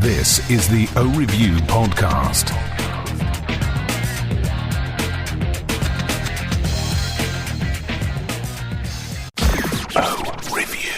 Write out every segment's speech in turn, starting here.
This is the O Review podcast. O Review.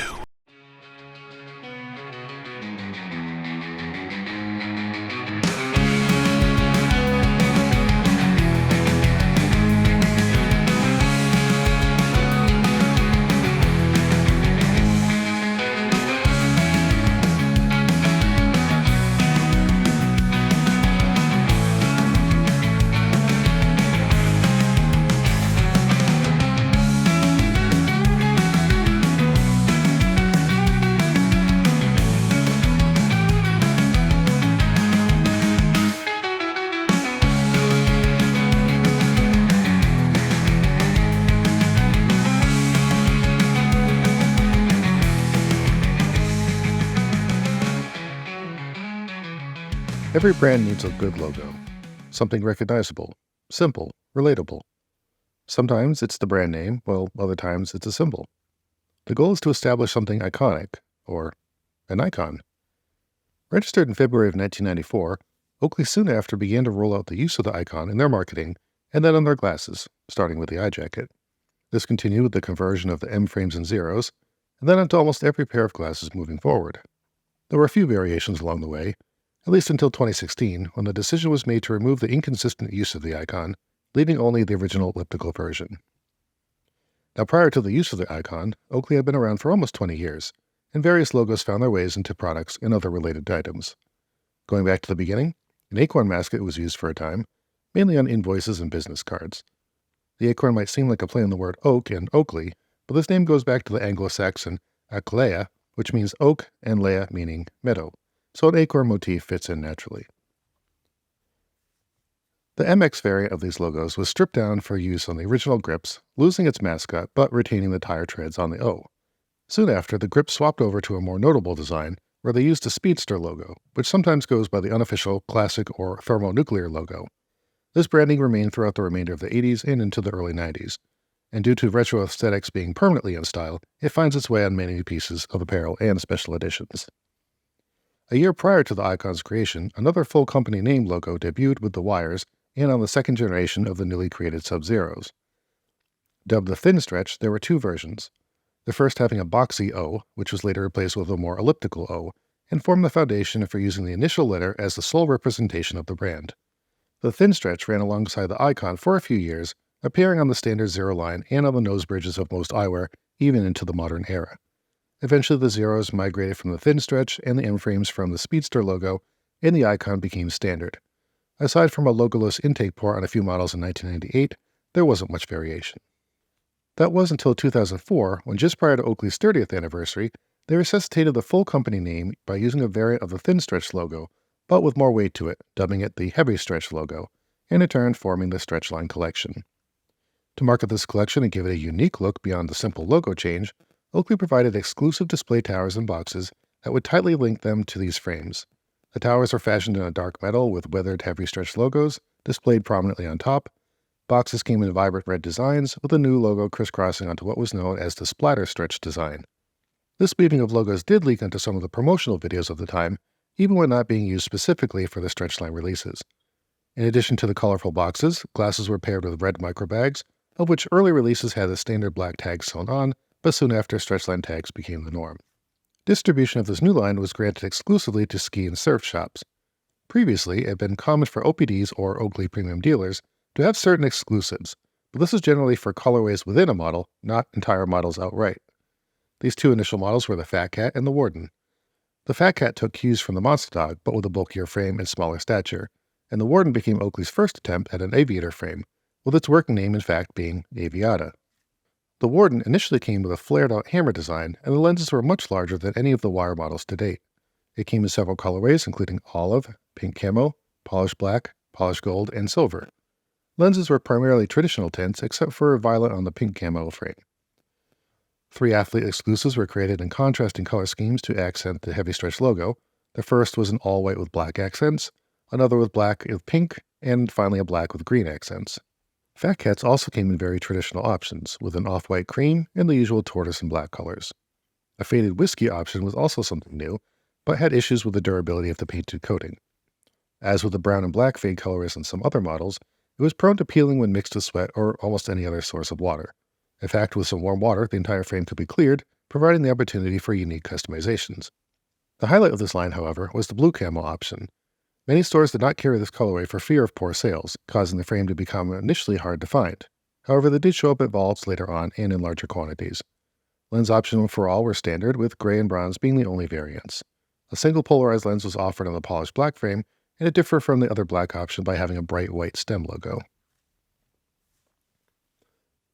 Every brand needs a good logo, something recognizable, simple, relatable. Sometimes it's the brand name, while other times it's a symbol. The goal is to establish something iconic, or an icon. Registered in February of 1994, Oakley soon after began to roll out the use of the icon in their marketing and then on their glasses, starting with the eye jacket. This continued with the conversion of the M frames and zeros, and then onto almost every pair of glasses moving forward. There were a few variations along the way, at least until 2016, when the decision was made to remove the inconsistent use of the icon, leaving only the original elliptical version. Now, prior to the use of the icon, Oakley had been around for almost 20 years, and various logos found their ways into products and other related items. Going back to the beginning, an acorn mascot was used for a time, mainly on invoices and business cards. The acorn might seem like a play on the word oak and Oakley, but this name goes back to the Anglo-Saxon Oaklea, which means oak, and lea meaning meadow. So an acorn motif fits in naturally. The MX variant of these logos was stripped down for use on the original grips, losing its mascot but retaining the tire treads on the O. Soon after, the grip swapped over to a more notable design where they used a Speedster logo, which sometimes goes by the unofficial classic or thermonuclear logo. This branding remained throughout the remainder of the 80s and into the early 90s, and due to retro aesthetics being permanently in style, it finds its way on many pieces of apparel and special editions. A year prior to the icon's creation, another full company name logo debuted with the wires and on the second generation of the newly created Sub-Zeros. Dubbed the Thin Stretch, there were two versions, the first having a boxy O, which was later replaced with a more elliptical O, and formed the foundation for using the initial letter as the sole representation of the brand. The Thin Stretch ran alongside the icon for a few years, appearing on the standard zero line and on the nose bridges of most eyewear, even into the modern era. Eventually, the zeros migrated from the Thin Stretch and the M frames from the Speedster logo, and the icon became standard. Aside from a logoless intake port on a few models in 1998, there wasn't much variation. That was until 2004, when just prior to Oakley's 30th anniversary, they resuscitated the full company name by using a variant of the Thin Stretch logo, but with more weight to it, dubbing it the Heavy Stretch logo, and in turn forming the Stretchline collection. To market this collection and give it a unique look beyond the simple logo change, Oakley provided exclusive display towers and boxes that would tightly link them to these frames. The towers are fashioned in a dark metal with weathered Heavy Stretch logos displayed prominently on top. Boxes came in vibrant red designs with a new logo crisscrossing onto what was known as the Splatter Stretch design. This weaving of logos did leak into some of the promotional videos of the time, even when not being used specifically for the Stretchline releases. In addition to the colorful boxes, glasses were paired with red microbags, of which early releases had the standard black tags sewn on, but soon after, Stretchline tags became the norm. Distribution of this new line was granted exclusively to ski and surf shops. Previously, it had been common for OPDs or Oakley premium dealers to have certain exclusives, but this is generally for colorways within a model, not entire models outright. These two initial models were the Fat Cat and the Warden. The Fat Cat took cues from the Monster Dog, but with a bulkier frame and smaller stature, and the Warden became Oakley's first attempt at an aviator frame, with its working name in fact being Aviata. The Warden initially came with a flared-out hammer design, and the lenses were much larger than any of the wire models to date. It came in several colorways, including olive, pink camo, polished black, polished gold, and silver. Lenses were primarily traditional tints, except for violet on the pink camo frame. 3 athlete exclusives were created in contrasting color schemes to accent the Heavy Stretch logo. The first was an all-white with black accents, another with black with pink, and finally a black with green accents. Fat Cats also came in very traditional options, with an off-white cream and the usual tortoise and black colors. A faded whiskey option was also something new, but had issues with the durability of the painted coating. As with the brown and black fade colorways on some other models, it was prone to peeling when mixed with sweat or almost any other source of water. In fact, with some warm water, the entire frame could be cleared, providing the opportunity for unique customizations. The highlight of this line, however, was the blue camo option. Many stores did not carry this colorway for fear of poor sales, causing the frame to become initially hard to find. However, they did show up at vaults later on and in larger quantities. Lens options for all were standard, with gray and bronze being the only variants. A single polarized lens was offered on the polished black frame, and it differed from the other black option by having a bright white stem logo.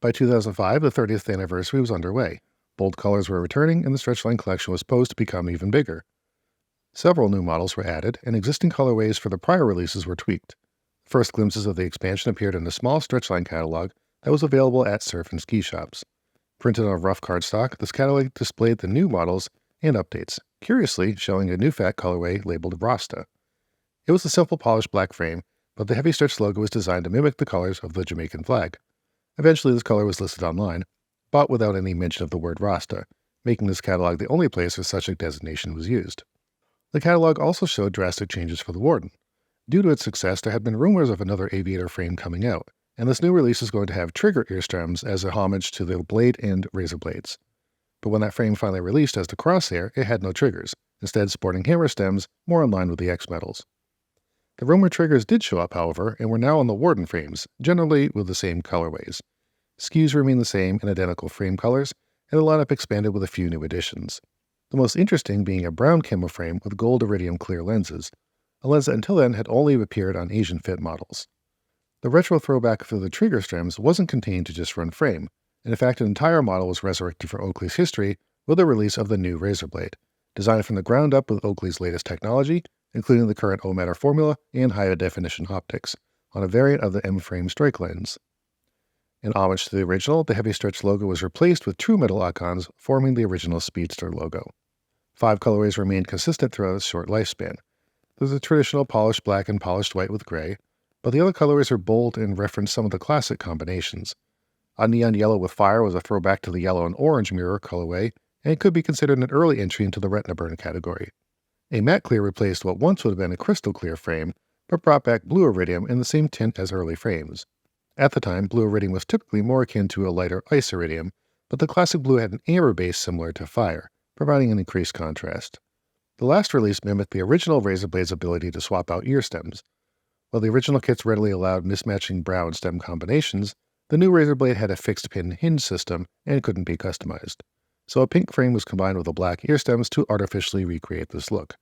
By 2005, the 30th anniversary was underway. Bold colors were returning, and the Stretchline collection was posed to become even bigger. Several new models were added, and existing colorways for the prior releases were tweaked. First glimpses of the expansion appeared in a small Stretchline catalog that was available at surf and ski shops. Printed on rough cardstock, this catalog displayed the new models and updates, curiously showing a new fat colorway labeled Rasta. It was a simple polished black frame, but the heavy stretch logo was designed to mimic the colors of the Jamaican flag. Eventually, this color was listed online, but without any mention of the word Rasta, making this catalog the only place where such a designation was used. The catalog also showed drastic changes for the Warden. Due to its success, there had been rumors of another aviator frame coming out, and this new release is going to have trigger ear stems as a homage to the blade and razor blades. But when that frame finally released as the Crosshair, it had no triggers, instead sporting hammer stems more in line with the X metals. The rumored triggers did show up, however, and were now on the Warden frames, generally with the same colorways. SKUs remain the same in identical frame colors, and the lineup expanded with a few new additions. The most interesting being a brown camo frame with gold iridium clear lenses, a lens that until then had only appeared on Asian fit models. The retro throwback for the trigger stems wasn't contained to just one frame, and in fact an entire model was resurrected for Oakley's history with the release of the new razor blade, designed from the ground up with Oakley's latest technology, including the current O-Matter formula and higher definition optics, on a variant of the M-frame strike lens. In homage to the original, the heavy stretch logo was replaced with true metal icons forming the original Speedster logo. 5 colorways remained consistent throughout its short lifespan. There's a traditional polished black and polished white with gray, but the other colorways are bold and reference some of the classic combinations. A neon yellow with fire was a throwback to the yellow and orange mirror colorway, and it could be considered an early entry into the retina burn category. A matte clear replaced what once would have been a crystal clear frame, but brought back blue iridium in the same tint as early frames. At the time, blue iridium was typically more akin to a lighter ice iridium, but the classic blue had an amber base similar to fire, providing an increased contrast. The last release mimicked the original razor blade's ability to swap out ear stems. While the original kits readily allowed mismatching brow and stem combinations, the new razor blade had a fixed pin hinge system and couldn't be customized. So a pink frame was combined with the black ear stems to artificially recreate this look.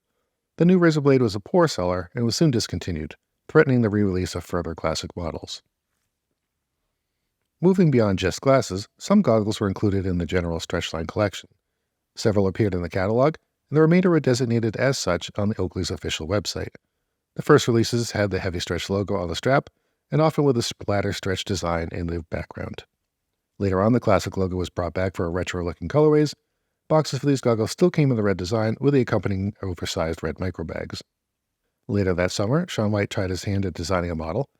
The new razor blade was a poor seller and was soon discontinued, threatening the re-release of further classic models. Moving beyond just glasses, some goggles were included in the general Stretchline collection. Several appeared in the catalog, and the remainder were designated as such on the Oakley's official website. The first releases had the heavy stretch logo on the strap, and often with a splatter stretch design in the background. Later on, the classic logo was brought back for retro-looking colorways. Boxes for these goggles still came in the red design with the accompanying oversized red microbags. Later that summer, Shaun White tried his hand at designing a model.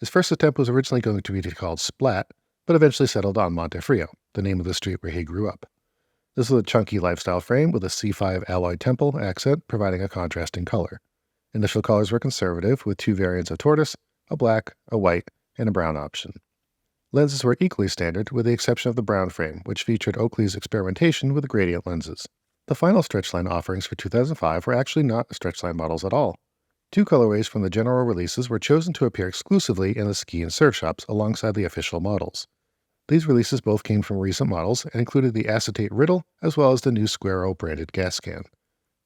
His first attempt was originally going to be called Splat, but eventually settled on Montefrio, the name of the street where he grew up. This was a chunky lifestyle frame with a C5 alloy temple accent providing a contrasting color. Initial colors were conservative, with 2 variants of tortoise, a black, a white, and a brown option. Lenses were equally standard, with the exception of the brown frame, which featured Oakley's experimentation with gradient lenses. The final Stretchline offerings for 2005 were actually not Stretchline models at all. 2 colorways from the general releases were chosen to appear exclusively in the ski and surf shops alongside the official models. These releases both came from recent models and included the acetate riddle as well as the new Squarrow branded gas can.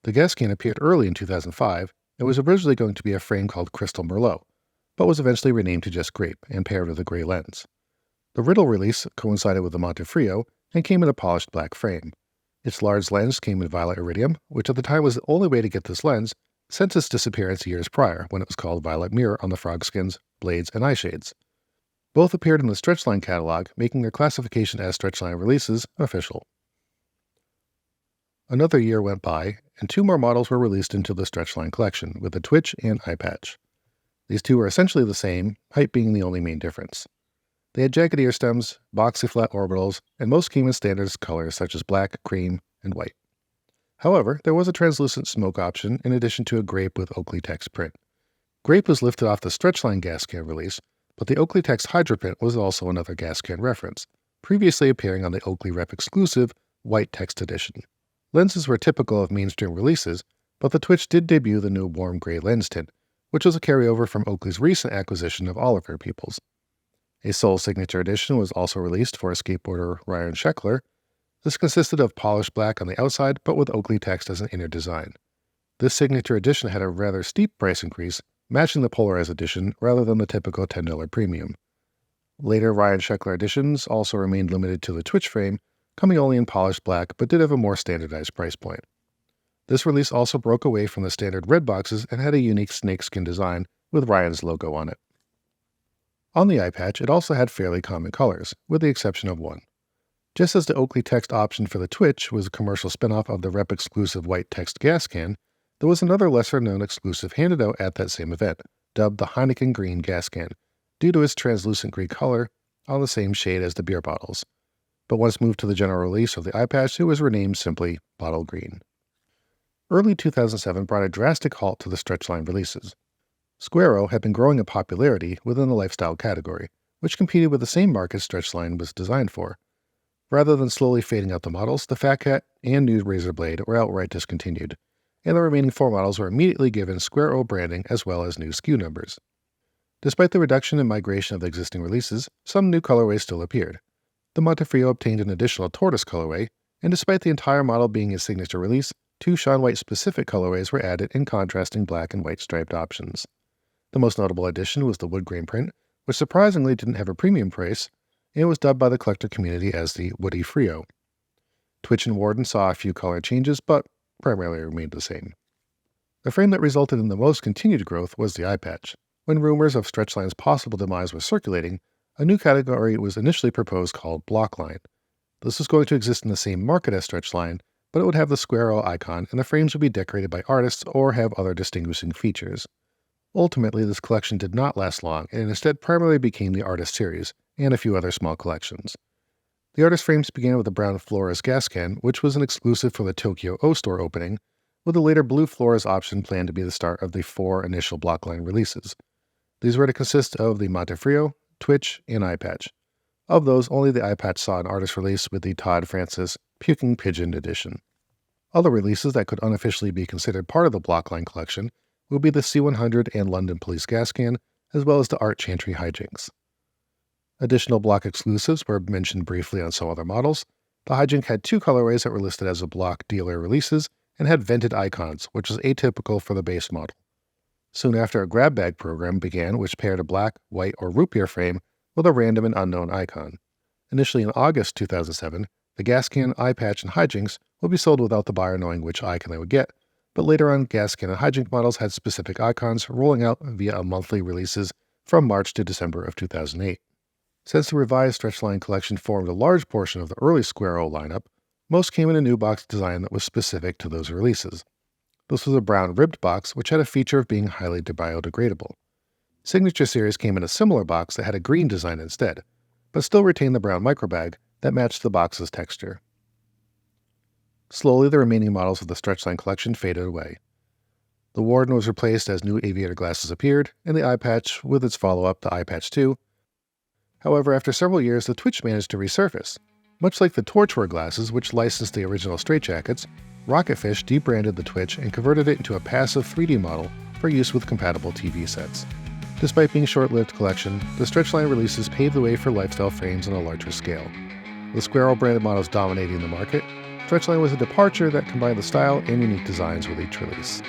The gas can appeared early in 2005 and was originally going to be a frame called Crystal Merlot, but was eventually renamed to just Grape and paired with a gray lens. The riddle release coincided with the Montefrio and came in a polished black frame. Its large lens came in violet iridium, which at the time was the only way to get this lens since its disappearance years prior when it was called Violet Mirror on the frog skins, blades, and eye shades. Both appeared in the Stretchline catalog, making their classification as Stretchline releases official. Another year went by, and 2 more models were released into the Stretchline collection, with the Twitch and Eyepatch. These 2 were essentially the same, height being the only main difference. They had jagged ear stems, boxy flat orbitals, and most came in standard colors such as black, cream, and white. However, there was a translucent smoke option in addition to a grape with Oakley text print. Grape was lifted off the Stretchline gas can release, but the Oakley text Hydra print was also another gas can reference, previously appearing on the Oakley Rep exclusive white text edition. Lenses were typical of mainstream releases, but the Twitch did debut the new warm gray lens tint, which was a carryover from Oakley's recent acquisition of Oliver Peoples. A Soul Signature edition was also released for skateboarder Ryan Sheckler. This consisted of polished black on the outside, but with Oakley text as an inner design. This signature edition had a rather steep price increase, matching the Polarized edition rather than the typical $10 premium. Later Ryan Sheckler editions also remained limited to the Twitch frame, coming only in polished black, but did have a more standardized price point. This release also broke away from the standard red boxes and had a unique snakeskin design with Ryan's logo on it. On the Eyepatch, it also had fairly common colors, with the exception of one. Just as the Oakley text option for the Twitch was a commercial spinoff of the Rep exclusive white text gas can, there was another lesser-known exclusive handed out at that same event, dubbed the Heineken Green gas can, due to its translucent green color on the same shade as the beer bottles. But once moved to the general release of the Eyepatch, it was renamed simply Bottle Green. Early 2007 brought a drastic halt to the Stretchline releases. Squarrow had been growing in popularity within the lifestyle category, which competed with the same market Stretchline was designed for. Rather than slowly fading out the models, the Fat Cat and new Razor Blade were outright discontinued, and the remaining 4 models were immediately given Squarrow branding as well as new SKU numbers. Despite the reduction and migration of the existing releases, some new colorways still appeared. The Montefrio obtained an additional tortoise colorway, and despite the entire model being a signature release, 2 Shaun White-specific colorways were added in contrasting black and white striped options. The most notable addition was the wood grain print, which surprisingly didn't have a premium price, and was dubbed by the collector community as the Woody Frio. Twitch and Warden saw a few color changes, but primarily remained the same. The frame that resulted in the most continued growth was the Eyepatch. When rumors of Stretchline's possible demise were circulating, a new category was initially proposed called bloc line. This was going to exist in the same market as Stretchline, but it would have the Squarrow icon and the frames would be decorated by artists or have other distinguishing features. Ultimately, this collection did not last long and instead primarily became the Artist series and a few other small collections. The Artist frames began with the brown Flores gas can, which was an exclusive for the Tokyo O store opening, with the later blue Flores option planned to be the start of the 4 initial blockline releases. These were to consist of the Montefrio, Twitch, and Eyepatch. Of those, only the Eyepatch saw an Artist release with the Todd Francis Puking Pigeon edition. Other releases that could unofficially be considered part of the blockline collection will be the C100 and London Police gas can, as well as the Art Chantry hijinks. Additional block exclusives were mentioned briefly on some other models. The hijink had 2 colorways that were listed as a block dealer releases and had vented icons, which was atypical for the base model. Soon after, a grab bag program began, which paired a black, white, or root beer frame with a random and unknown icon. Initially in August 2007, the gas can, Eyepatch, and hijinks would be sold without the buyer knowing which icon they would get, but later on, gas can and hijink models had specific icons rolling out via a monthly releases from March to December of 2008. Since the revised Stretchline collection formed a large portion of the early Squarrow lineup, most came in a new box design that was specific to those releases. This was a brown ribbed box which had a feature of being highly biodegradable. Signature Series came in a similar box that had a green design instead, but still retained the brown microbag that matched the box's texture. Slowly, the remaining models of the Stretchline collection faded away. The Warden was replaced as new aviator glasses appeared, and the Eyepatch with its follow-up, the Eyepatch 2. However, after several years, the Twitch managed to resurface. Much like the Torchwear glasses, which licensed the original straitjackets, Rocketfish debranded the Twitch and converted it into a passive 3D model for use with compatible TV sets. Despite being a short-lived collection, the Stretchline releases paved the way for lifestyle frames on a larger scale. With Squarrow branded models dominating the market, Stretchline was a departure that combined the style and unique designs with each release.